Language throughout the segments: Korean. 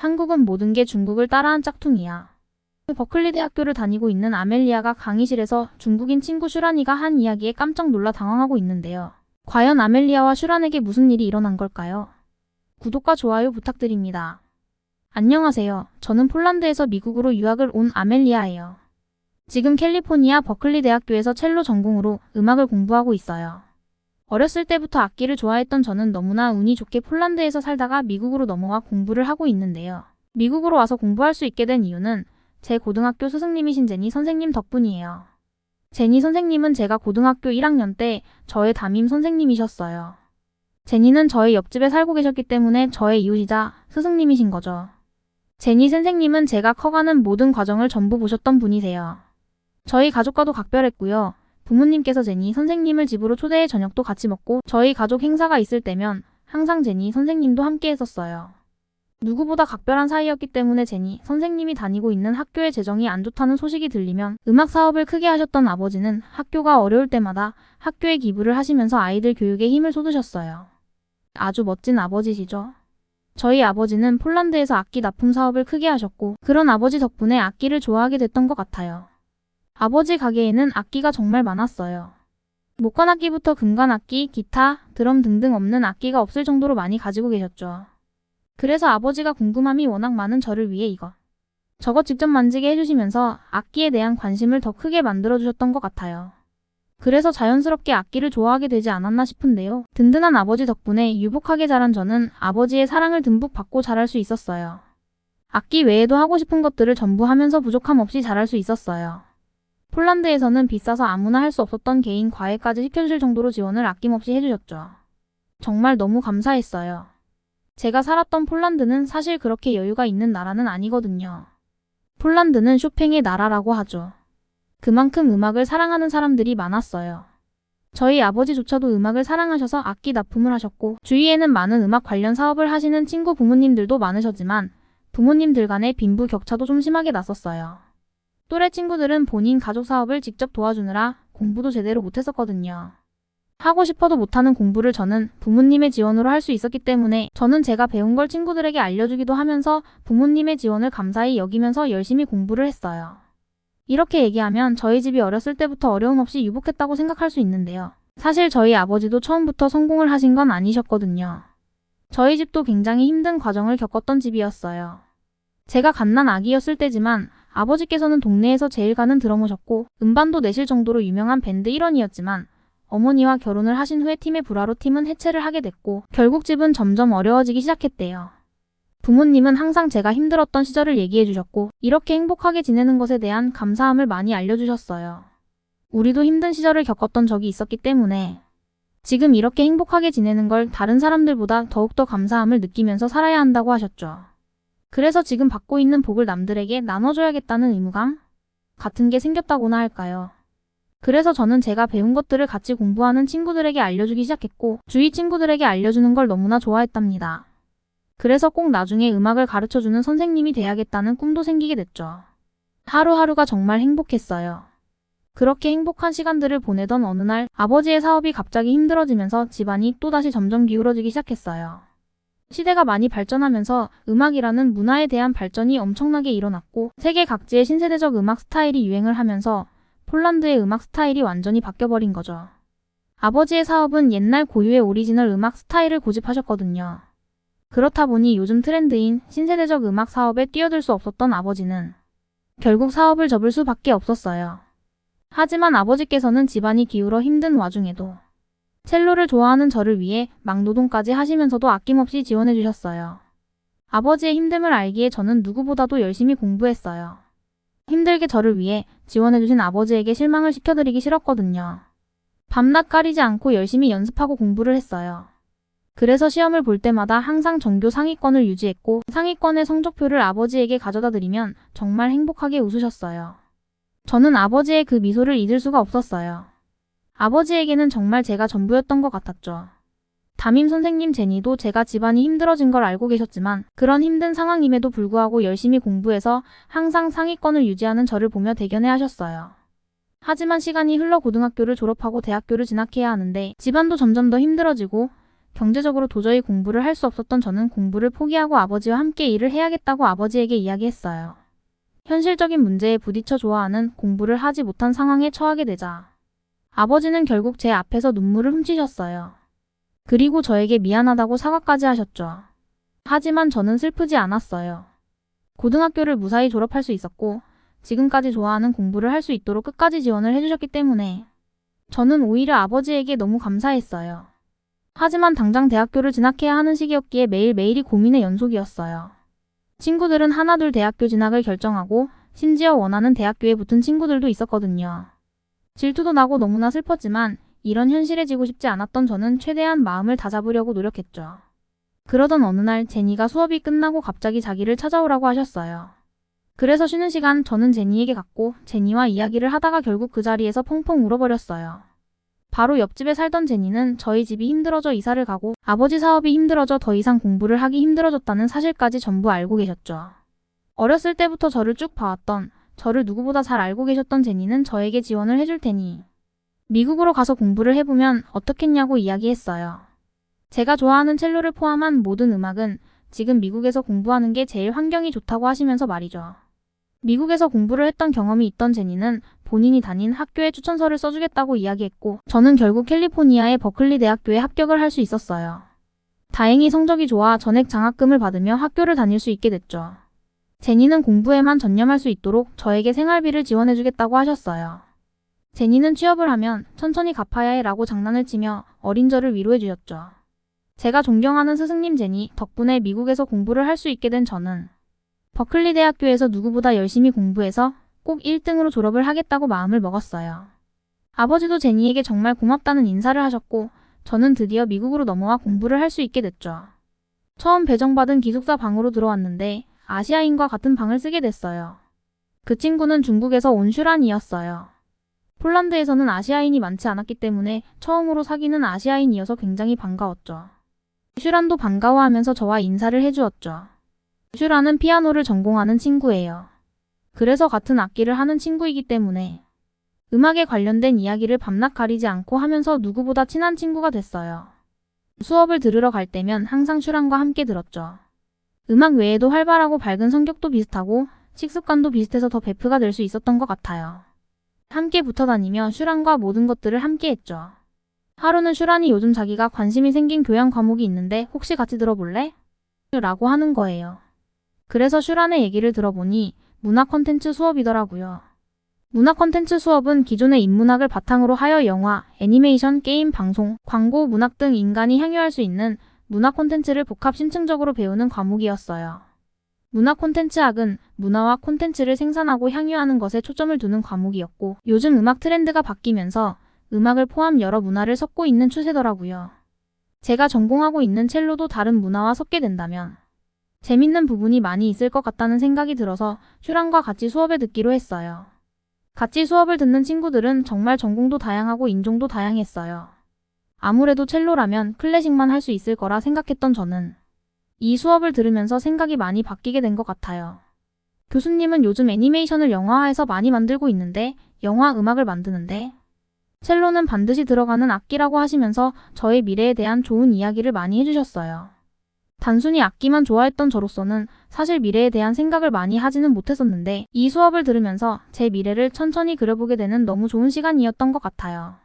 한국은 모든 게 중국을 따라한 짝퉁이야. 버클리 대학교를 다니고 있는 아멜리아가 강의실에서 중국인 친구 슈란이가 한 이야기에 깜짝 놀라 당황하고 있는데요. 과연 아멜리아와 슈란에게 무슨 일이 일어난 걸까요? 구독과 좋아요 부탁드립니다. 안녕하세요. 저는 폴란드에서 미국으로 유학을 온 아멜리아예요. 지금 캘리포니아 버클리 대학교에서 첼로 전공으로 음악을 공부하고 있어요. 어렸을 때부터 악기를 좋아했던 저는 너무나 운이 좋게 폴란드에서 살다가 미국으로 넘어와 공부를 하고 있는데요. 미국으로 와서 공부할 수 있게 된 이유는 제 고등학교 스승님이신 제니 선생님 덕분이에요. 제니 선생님은 제가 고등학교 1학년 때 저의 담임 선생님이셨어요. 제니는 저의 옆집에 살고 계셨기 때문에 저의 이웃이자 스승님이신 거죠. 제니 선생님은 제가 커가는 모든 과정을 전부 보셨던 분이세요. 저희 가족과도 각별했고요. 부모님께서 제니 선생님을 집으로 초대해 저녁도 같이 먹고 저희 가족 행사가 있을 때면 항상 제니 선생님도 함께 했었어요. 누구보다 각별한 사이였기 때문에 제니 선생님이 다니고 있는 학교의 재정이 안 좋다는 소식이 들리면 음악 사업을 크게 하셨던 아버지는 학교가 어려울 때마다 학교에 기부를 하시면서 아이들 교육에 힘을 쏟으셨어요. 아주 멋진 아버지시죠? 저희 아버지는 폴란드에서 악기 납품 사업을 크게 하셨고 그런 아버지 덕분에 악기를 좋아하게 됐던 것 같아요. 아버지 가게에는 악기가 정말 많았어요. 목관악기부터 금관악기, 기타, 드럼 등등 없는 악기가 없을 정도로 많이 가지고 계셨죠. 그래서 아버지가 궁금함이 워낙 많은 저를 위해 저것 직접 만지게 해주시면서 악기에 대한 관심을 더 크게 만들어주셨던 것 같아요. 그래서 자연스럽게 악기를 좋아하게 되지 않았나 싶은데요. 든든한 아버지 덕분에 유복하게 자란 저는 아버지의 사랑을 듬뿍 받고 자랄 수 있었어요. 악기 외에도 하고 싶은 것들을 전부 하면서 부족함 없이 자랄 수 있었어요. 폴란드에서는 비싸서 아무나 할 수 없었던 개인 과외까지 시켜주실 정도로 지원을 아낌없이 해주셨죠. 정말 너무 감사했어요. 제가 살았던 폴란드는 사실 그렇게 여유가 있는 나라는 아니거든요. 폴란드는 쇼팽의 나라라고 하죠. 그만큼 음악을 사랑하는 사람들이 많았어요. 저희 아버지조차도 음악을 사랑하셔서 악기 납품을 하셨고 주위에는 많은 음악 관련 사업을 하시는 친구 부모님들도 많으셨지만 부모님들 간의 빈부격차도 좀 심하게 났었어요. 또래 친구들은 본인 가족 사업을 직접 도와주느라 공부도 제대로 못했었거든요. 하고 싶어도 못하는 공부를 저는 부모님의 지원으로 할 수 있었기 때문에 저는 제가 배운 걸 친구들에게 알려주기도 하면서 부모님의 지원을 감사히 여기면서 열심히 공부를 했어요. 이렇게 얘기하면 저희 집이 어렸을 때부터 어려움 없이 유복했다고 생각할 수 있는데요. 사실 저희 아버지도 처음부터 성공을 하신 건 아니셨거든요. 저희 집도 굉장히 힘든 과정을 겪었던 집이었어요. 제가 갓난 아기였을 때지만 아버지께서는 동네에서 제일 가는 드러머셨고 음반도 내실 정도로 유명한 밴드 일원이었지만 어머니와 결혼을 하신 후에 팀의 불화로 팀은 해체를 하게 됐고 결국 집은 점점 어려워지기 시작했대요. 부모님은 항상 제가 힘들었던 시절을 얘기해 주셨고 이렇게 행복하게 지내는 것에 대한 감사함을 많이 알려주셨어요. 우리도 힘든 시절을 겪었던 적이 있었기 때문에 지금 이렇게 행복하게 지내는 걸 다른 사람들보다 더욱더 감사함을 느끼면서 살아야 한다고 하셨죠. 그래서 지금 받고 있는 복을 남들에게 나눠줘야겠다는 의무감 같은 게 생겼다고나 할까요. 그래서 저는 제가 배운 것들을 같이 공부하는 친구들에게 알려주기 시작했고 주위 친구들에게 알려주는 걸 너무나 좋아했답니다. 그래서 꼭 나중에 음악을 가르쳐주는 선생님이 돼야겠다는 꿈도 생기게 됐죠. 하루하루가 정말 행복했어요. 그렇게 행복한 시간들을 보내던 어느 날 아버지의 사업이 갑자기 힘들어지면서 집안이 또다시 점점 기울어지기 시작했어요. 시대가 많이 발전하면서 음악이라는 문화에 대한 발전이 엄청나게 일어났고 세계 각지의 신세대적 음악 스타일이 유행을 하면서 폴란드의 음악 스타일이 완전히 바뀌어버린 거죠. 아버지의 사업은 옛날 고유의 오리지널 음악 스타일을 고집하셨거든요. 그렇다 보니 요즘 트렌드인 신세대적 음악 사업에 뛰어들 수 없었던 아버지는 결국 사업을 접을 수밖에 없었어요. 하지만 아버지께서는 집안이 기울어 힘든 와중에도 첼로를 좋아하는 저를 위해 막노동까지 하시면서도 아낌없이 지원해 주셨어요. 아버지의 힘듦을 알기에 저는 누구보다도 열심히 공부했어요. 힘들게 저를 위해 지원해 주신 아버지에게 실망을 시켜드리기 싫었거든요. 밤낮 가리지 않고 열심히 연습하고 공부를 했어요. 그래서 시험을 볼 때마다 항상 전교 상위권을 유지했고 상위권의 성적표를 아버지에게 가져다 드리면 정말 행복하게 웃으셨어요. 저는 아버지의 그 미소를 잊을 수가 없었어요. 아버지에게는 정말 제가 전부였던 것 같았죠. 담임 선생님 제니도 제가 집안이 힘들어진 걸 알고 계셨지만 그런 힘든 상황임에도 불구하고 열심히 공부해서 항상 상위권을 유지하는 저를 보며 대견해 하셨어요. 하지만 시간이 흘러 고등학교를 졸업하고 대학교를 진학해야 하는데 집안도 점점 더 힘들어지고 경제적으로 도저히 공부를 할 수 없었던 저는 공부를 포기하고 아버지와 함께 일을 해야겠다고 아버지에게 이야기했어요. 현실적인 문제에 부딪혀 좋아하는 공부를 하지 못한 상황에 처하게 되자 아버지는 결국 제 앞에서 눈물을 훔치셨어요. 그리고 저에게 미안하다고 사과까지 하셨죠. 하지만 저는 슬프지 않았어요. 고등학교를 무사히 졸업할 수 있었고 지금까지 좋아하는 공부를 할 수 있도록 끝까지 지원을 해주셨기 때문에 저는 오히려 아버지에게 너무 감사했어요. 하지만 당장 대학교를 진학해야 하는 시기였기에 매일매일이 고민의 연속이었어요. 친구들은 하나둘 대학교 진학을 결정하고 심지어 원하는 대학교에 붙은 친구들도 있었거든요. 질투도 나고 너무나 슬펐지만 이런 현실에 지고 싶지 않았던 저는 최대한 마음을 다잡으려고 노력했죠. 그러던 어느 날 제니가 수업이 끝나고 갑자기 자기를 찾아오라고 하셨어요. 그래서 쉬는 시간 저는 제니에게 갔고 제니와 이야기를 하다가 결국 그 자리에서 펑펑 울어버렸어요. 바로 옆집에 살던 제니는 저희 집이 힘들어져 이사를 가고 아버지 사업이 힘들어져 더 이상 공부를 하기 힘들어졌다는 사실까지 전부 알고 계셨죠. 어렸을 때부터 저를 쭉 봐왔던, 저를 누구보다 잘 알고 계셨던 제니는 저에게 지원을 해줄 테니 미국으로 가서 공부를 해보면 어떻겠냐고 이야기했어요. 제가 좋아하는 첼로를 포함한 모든 음악은 지금 미국에서 공부하는 게 제일 환경이 좋다고 하시면서 말이죠. 미국에서 공부를 했던 경험이 있던 제니는 본인이 다닌 학교에 추천서를 써주겠다고 이야기했고 저는 결국 캘리포니아의 버클리 대학교에 합격을 할 수 있었어요. 다행히 성적이 좋아 전액 장학금을 받으며 학교를 다닐 수 있게 됐죠. 제니는 공부에만 전념할 수 있도록 저에게 생활비를 지원해주겠다고 하셨어요. 제니는 취업을 하면 천천히 갚아야 해 라고 장난을 치며 어린 저를 위로해주셨죠. 제가 존경하는 스승님 제니 덕분에 미국에서 공부를 할 수 있게 된 저는 버클리 대학교에서 누구보다 열심히 공부해서 꼭 1등으로 졸업을 하겠다고 마음을 먹었어요. 아버지도 제니에게 정말 고맙다는 인사를 하셨고 저는 드디어 미국으로 넘어와 공부를 할 수 있게 됐죠. 처음 배정받은 기숙사 방으로 들어왔는데 아시아인과 같은 방을 쓰게 됐어요. 그 친구는 중국에서 온 슈란이었어요. 폴란드에서는 아시아인이 많지 않았기 때문에 처음으로 사귀는 아시아인이어서 굉장히 반가웠죠. 슈란도 반가워하면서 저와 인사를 해주었죠. 슈란은 피아노를 전공하는 친구예요. 그래서 같은 악기를 하는 친구이기 때문에 음악에 관련된 이야기를 밤낮 가리지 않고 하면서 누구보다 친한 친구가 됐어요. 수업을 들으러 갈 때면 항상 슈란과 함께 들었죠. 음악 외에도 활발하고 밝은 성격도 비슷하고 식습관도 비슷해서 더 베프가 될 수 있었던 것 같아요. 함께 붙어 다니며 슈란과 모든 것들을 함께 했죠. 하루는 슈란이 요즘 자기가 관심이 생긴 교양 과목이 있는데 혹시 같이 들어볼래? 라고 하는 거예요. 그래서 슈란의 얘기를 들어보니 문화 콘텐츠 수업이더라고요. 문화 콘텐츠 수업은 기존의 인문학을 바탕으로 하여 영화, 애니메이션, 게임, 방송, 광고, 문학 등 인간이 향유할 수 있는 문화 콘텐츠를 복합 심층적으로 배우는 과목이었어요. 문화 콘텐츠학은 문화와 콘텐츠를 생산하고 향유하는 것에 초점을 두는 과목이었고 요즘 음악 트렌드가 바뀌면서 음악을 포함 여러 문화를 섞고 있는 추세더라고요. 제가 전공하고 있는 첼로도 다른 문화와 섞게 된다면 재밌는 부분이 많이 있을 것 같다는 생각이 들어서 슈란과 같이 수업에 듣기로 했어요. 같이 수업을 듣는 친구들은 정말 전공도 다양하고 인종도 다양했어요. 아무래도 첼로라면 클래식만 할 수 있을 거라 생각했던 저는 이 수업을 들으면서 생각이 많이 바뀌게 된 것 같아요. 교수님은 요즘 애니메이션을 영화화해서 많이 만들고 있는데 영화 음악을 만드는데 첼로는 반드시 들어가는 악기라고 하시면서 저의 미래에 대한 좋은 이야기를 많이 해주셨어요. 단순히 악기만 좋아했던 저로서는 사실 미래에 대한 생각을 많이 하지는 못했었는데 이 수업을 들으면서 제 미래를 천천히 그려보게 되는 너무 좋은 시간이었던 것 같아요.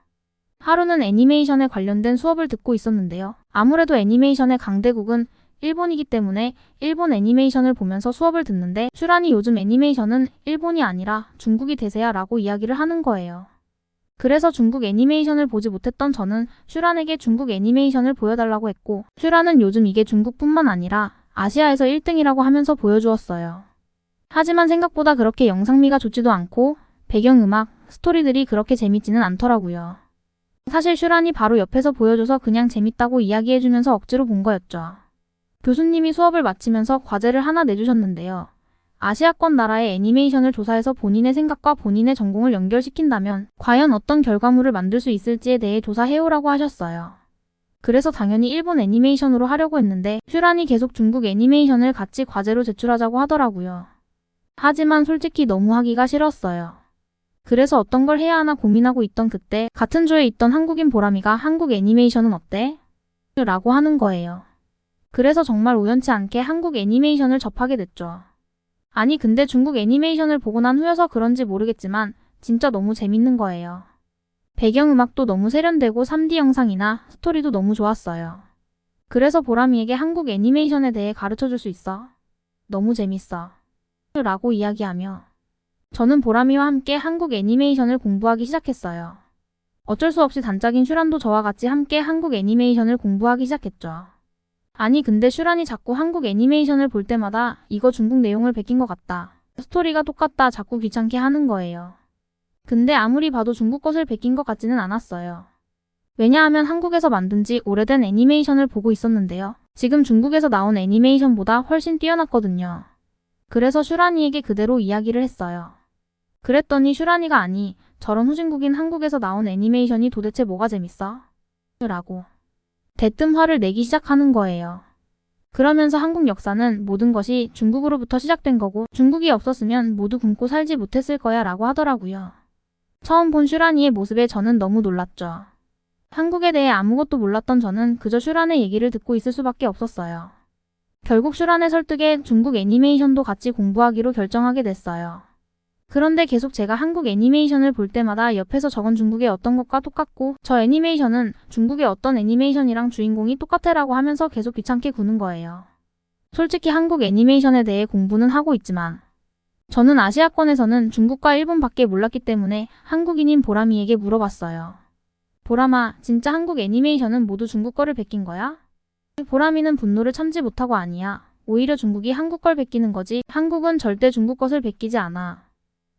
하루는 애니메이션에 관련된 수업을 듣고 있었는데요. 아무래도 애니메이션의 강대국은 일본이기 때문에 일본 애니메이션을 보면서 수업을 듣는데 슈란이 요즘 애니메이션은 일본이 아니라 중국이 대세야 라고 이야기를 하는 거예요. 그래서 중국 애니메이션을 보지 못했던 저는 슈란에게 중국 애니메이션을 보여달라고 했고 슈란은 요즘 이게 중국뿐만 아니라 아시아에서 1등이라고 하면서 보여주었어요. 하지만 생각보다 그렇게 영상미가 좋지도 않고 배경음악, 스토리들이 그렇게 재밌지는 않더라고요. 사실 슈란이 바로 옆에서 보여줘서 그냥 재밌다고 이야기해주면서 억지로 본 거였죠. 교수님이 수업을 마치면서 과제를 하나 내주셨는데요. 아시아권 나라의 애니메이션을 조사해서 본인의 생각과 본인의 전공을 연결시킨다면 과연 어떤 결과물을 만들 수 있을지에 대해 조사해오라고 하셨어요. 그래서 당연히 일본 애니메이션으로 하려고 했는데 슈란이 계속 중국 애니메이션을 같이 과제로 제출하자고 하더라고요. 하지만 솔직히 너무 하기가 싫었어요. 그래서 어떤 걸 해야 하나 고민하고 있던 그때 같은 조에 있던 한국인 보람이가 한국 애니메이션은 어때? 라고 하는 거예요. 그래서 정말 우연치 않게 한국 애니메이션을 접하게 됐죠. 아니 근데 중국 애니메이션을 보고 난 후여서 그런지 모르겠지만 진짜 너무 재밌는 거예요. 배경음악도 너무 세련되고 3D 영상이나 스토리도 너무 좋았어요. 그래서 보람이에게 한국 애니메이션에 대해 가르쳐줄 수 있어? 너무 재밌어. 라고 이야기하며 저는 보람이와 함께 한국 애니메이션을 공부하기 시작했어요. 어쩔 수 없이 단짝인 슈란도 저와 같이 함께 한국 애니메이션을 공부하기 시작했죠. 아니 근데 슈란이 자꾸 한국 애니메이션을 볼 때마다 이거 중국 내용을 베낀 것 같다. 스토리가 똑같다 자꾸 귀찮게 하는 거예요. 근데 아무리 봐도 중국 것을 베낀 것 같지는 않았어요. 왜냐하면 한국에서 만든 지 오래된 애니메이션을 보고 있었는데요. 지금 중국에서 나온 애니메이션보다 훨씬 뛰어났거든요. 그래서 슈란이에게 그대로 이야기를 했어요. 그랬더니 슈란이가 아니, 저런 후진국인 한국에서 나온 애니메이션이 도대체 뭐가 재밌어? 라고 대뜸 화를 내기 시작하는 거예요. 그러면서 한국 역사는 모든 것이 중국으로부터 시작된 거고 중국이 없었으면 모두 굶고 살지 못했을 거야 라고 하더라고요. 처음 본 슈란이의 모습에 저는 너무 놀랐죠. 한국에 대해 아무것도 몰랐던 저는 그저 슈란의 얘기를 듣고 있을 수밖에 없었어요. 결국 슈란의 설득에 중국 애니메이션도 같이 공부하기로 결정하게 됐어요. 그런데 계속 제가 한국 애니메이션을 볼 때마다 옆에서 저건 중국의 어떤 것과 똑같고 저 애니메이션은 중국의 어떤 애니메이션이랑 주인공이 똑같애라고 하면서 계속 귀찮게 구는 거예요. 솔직히 한국 애니메이션에 대해 공부는 하고 있지만 저는 아시아권에서는 중국과 일본밖에 몰랐기 때문에 한국인인 보람이에게 물어봤어요. 보람아, 진짜 한국 애니메이션은 모두 중국 거를 베낀 거야? 보람이는 분노를 참지 못하고 아니야. 오히려 중국이 한국 걸 베끼는 거지 한국은 절대 중국 것을 베끼지 않아.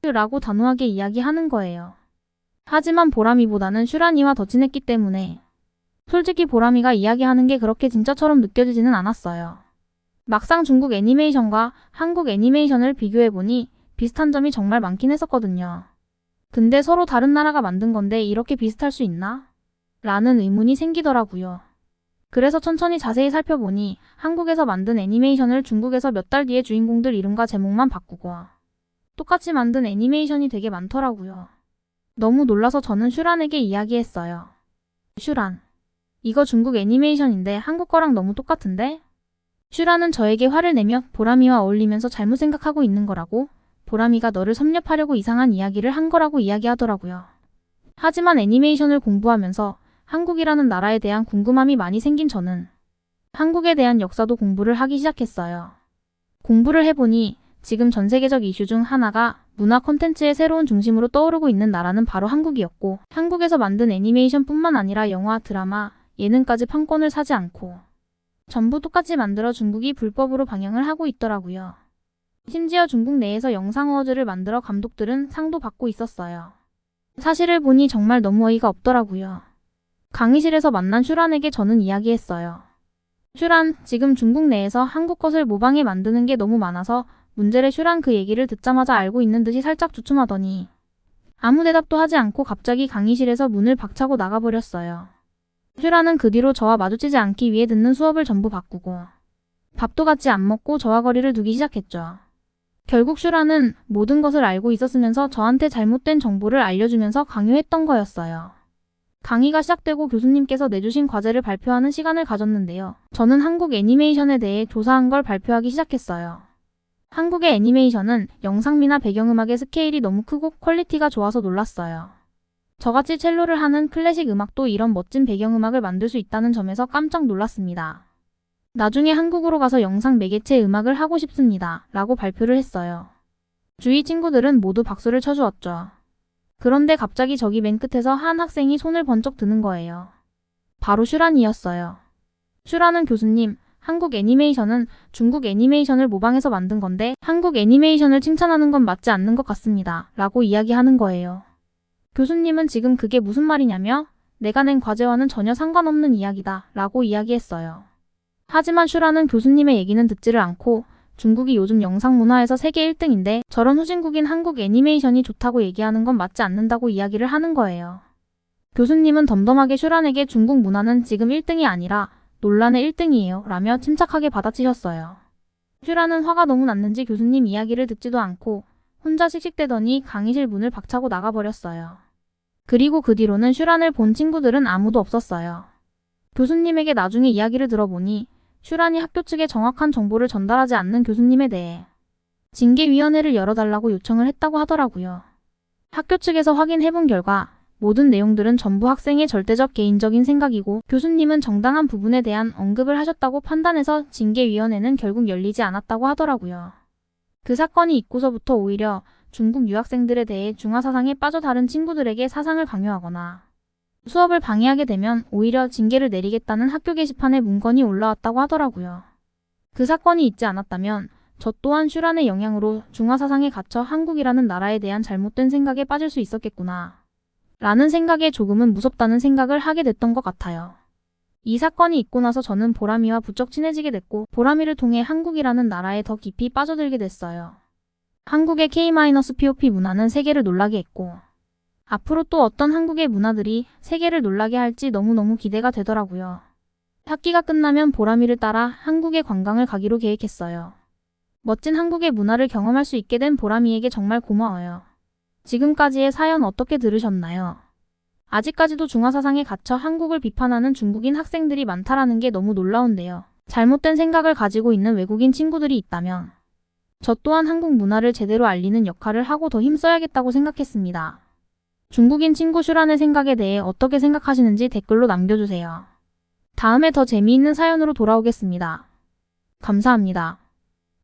라고 단호하게 이야기하는 거예요. 하지만 보람이보다는 슈란이와 더 친했기 때문에 솔직히 보람이가 이야기하는 게 그렇게 진짜처럼 느껴지지는 않았어요. 막상 중국 애니메이션과 한국 애니메이션을 비교해보니 비슷한 점이 정말 많긴 했었거든요. 근데 서로 다른 나라가 만든 건데 이렇게 비슷할 수 있나? 라는 의문이 생기더라고요. 그래서 천천히 자세히 살펴보니 한국에서 만든 애니메이션을 중국에서 몇 달 뒤에 주인공들 이름과 제목만 바꾸고 똑같이 만든 애니메이션이 되게 많더라고요. 너무 놀라서 저는 슈란에게 이야기했어요. 슈란, 이거 중국 애니메이션인데 한국 거랑 너무 똑같은데? 슈란은 저에게 화를 내며 보람이와 어울리면서 잘못 생각하고 있는 거라고 보람이가 너를 섭렵하려고 이상한 이야기를 한 거라고 이야기하더라고요. 하지만 애니메이션을 공부하면서 한국이라는 나라에 대한 궁금함이 많이 생긴 저는 한국에 대한 역사도 공부를 하기 시작했어요. 공부를 해보니 지금 전 세계적 이슈 중 하나가 문화 콘텐츠의 새로운 중심으로 떠오르고 있는 나라는 바로 한국이었고 한국에서 만든 애니메이션뿐만 아니라 영화, 드라마, 예능까지 판권을 사지 않고 전부 똑같이 만들어 중국이 불법으로 방영을 하고 있더라고요. 심지어 중국 내에서 영상 어워즈를 만들어 감독들은 상도 받고 있었어요. 사실을 보니 정말 너무 어이가 없더라고요. 강의실에서 만난 슈란에게 저는 이야기했어요. 슈란, 지금 중국 내에서 한국 것을 모방해 만드는 게 너무 많아서 문제래. 슈란 그 얘기를 듣자마자 알고 있는 듯이 살짝 주춤하더니 아무 대답도 하지 않고 갑자기 강의실에서 문을 박차고 나가버렸어요. 슈란은 그 뒤로 저와 마주치지 않기 위해 듣는 수업을 전부 바꾸고 밥도 같이 안 먹고 저와 거리를 두기 시작했죠. 결국 슈란은 모든 것을 알고 있었으면서 저한테 잘못된 정보를 알려주면서 강요했던 거였어요. 강의가 시작되고 교수님께서 내주신 과제를 발표하는 시간을 가졌는데요. 저는 한국 애니메이션에 대해 조사한 걸 발표하기 시작했어요. 한국의 애니메이션은 영상미나 배경음악의 스케일이 너무 크고 퀄리티가 좋아서 놀랐어요. 저같이 첼로를 하는 클래식 음악도 이런 멋진 배경음악을 만들 수 있다는 점에서 깜짝 놀랐습니다. 나중에 한국으로 가서 영상 매개체 음악을 하고 싶습니다. 라고 발표를 했어요. 주위 친구들은 모두 박수를 쳐주었죠. 그런데 갑자기 저기 맨 끝에서 한 학생이 손을 번쩍 드는 거예요. 바로 슈란이었어요. 슈란은 교수님, 한국 애니메이션은 중국 애니메이션을 모방해서 만든 건데 한국 애니메이션을 칭찬하는 건 맞지 않는 것 같습니다. 라고 이야기하는 거예요. 교수님은 지금 그게 무슨 말이냐며 내가 낸 과제와는 전혀 상관없는 이야기다. 라고 이야기했어요. 하지만 슈란은 교수님의 얘기는 듣지를 않고 중국이 요즘 영상 문화에서 세계 1등인데 저런 후진국인 한국 애니메이션이 좋다고 얘기하는 건 맞지 않는다고 이야기를 하는 거예요. 교수님은 덤덤하게 슈란에게 중국 문화는 지금 1등이 아니라 논란의 1등이에요. 라며 침착하게 받아치셨어요. 슈란은 화가 너무 났는지 교수님 이야기를 듣지도 않고 혼자 씩씩대더니 강의실 문을 박차고 나가버렸어요. 그리고 그 뒤로는 슈란을 본 친구들은 아무도 없었어요. 교수님에게 나중에 이야기를 들어보니 슈란이 학교 측에 정확한 정보를 전달하지 않는 교수님에 대해 징계위원회를 열어달라고 요청을 했다고 하더라고요. 학교 측에서 확인해본 결과 모든 내용들은 전부 학생의 절대적 개인적인 생각이고 교수님은 정당한 부분에 대한 언급을 하셨다고 판단해서 징계위원회는 결국 열리지 않았다고 하더라고요. 그 사건이 있고서부터 오히려 중국 유학생들에 대해 중화사상에 빠져 다른 친구들에게 사상을 강요하거나 수업을 방해하게 되면 오히려 징계를 내리겠다는 학교 게시판에 문건이 올라왔다고 하더라고요. 그 사건이 있지 않았다면 저 또한 슈란의 영향으로 중화사상에 갇혀 한국이라는 나라에 대한 잘못된 생각에 빠질 수 있었겠구나 라는 생각에 조금은 무섭다는 생각을 하게 됐던 것 같아요. 이 사건이 있고 나서 저는 보람이와 부쩍 친해지게 됐고 보람이를 통해 한국이라는 나라에 더 깊이 빠져들게 됐어요. 한국의 K-POP 문화는 세계를 놀라게 했고 앞으로 또 어떤 한국의 문화들이 세계를 놀라게 할지 너무너무 기대가 되더라고요. 학기가 끝나면 보람이를 따라 한국에 관광을 가기로 계획했어요. 멋진 한국의 문화를 경험할 수 있게 된 보람이에게 정말 고마워요. 지금까지의 사연 어떻게 들으셨나요? 아직까지도 중화사상에 갇혀 한국을 비판하는 중국인 학생들이 많다라는 게 너무 놀라운데요. 잘못된 생각을 가지고 있는 외국인 친구들이 있다면 저 또한 한국 문화를 제대로 알리는 역할을 하고 더 힘써야겠다고 생각했습니다. 중국인 친구 슈란의 생각에 대해 어떻게 생각하시는지 댓글로 남겨주세요. 다음에 더 재미있는 사연으로 돌아오겠습니다. 감사합니다.